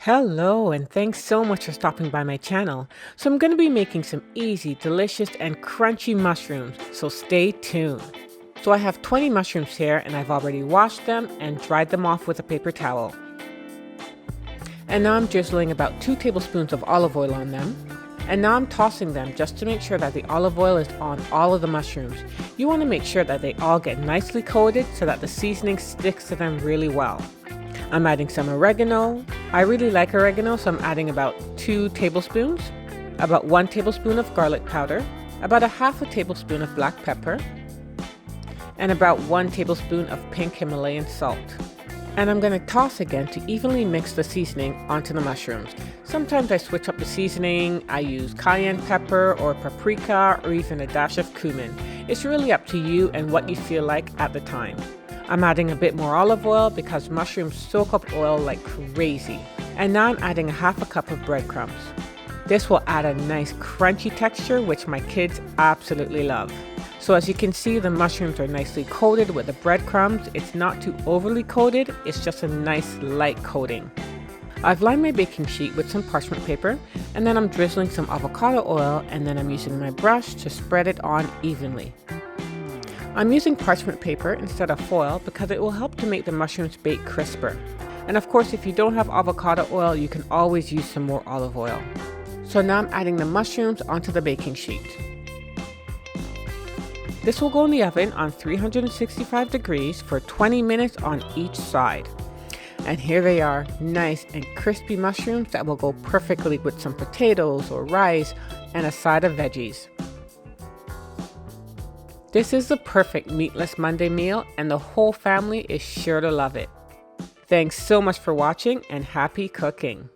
Hello, and thanks so much for stopping by my channel. So I'm going to be making some easy, delicious, and crunchy mushrooms, so stay tuned. So I have 20 mushrooms here, and I've already washed them and dried them off with a paper towel. And now I'm drizzling about 2 tablespoons of olive oil on them. And now I'm tossing them just to make sure that the olive oil is on all of the mushrooms. You want to make sure that they all get nicely coated so that the seasoning sticks to them really well. I'm adding some oregano. I really like oregano, so I'm adding about 2 tablespoons, about 1 tablespoon of garlic powder, about a half a tablespoon of black pepper, and about 1 tablespoon of pink Himalayan salt. And I'm going to toss again to evenly mix the seasoning onto the mushrooms. Sometimes I switch up the seasoning. I use cayenne pepper or paprika or even a dash of cumin. It's really up to you and what you feel like at the time. I'm adding a bit more olive oil because mushrooms soak up oil like crazy. And now I'm adding a half a cup of breadcrumbs. This will add a nice crunchy texture which my kids absolutely love. So as you can see, the mushrooms are nicely coated with the breadcrumbs. It's not too overly coated, it's just a nice light coating. I've lined my baking sheet with some parchment paper, and then I'm drizzling some avocado oil, and then I'm using my brush to spread it on evenly. I'm using parchment paper instead of foil because it will help to make the mushrooms bake crisper. And of course, if you don't have avocado oil, you can always use some more olive oil. So now I'm adding the mushrooms onto the baking sheet. This will go in the oven on 365 degrees for 20 minutes on each side. And here they are, nice and crispy mushrooms that will go perfectly with some potatoes or rice and a side of veggies. This is the perfect meatless Monday meal, and the whole family is sure to love it. Thanks so much for watching, and happy cooking!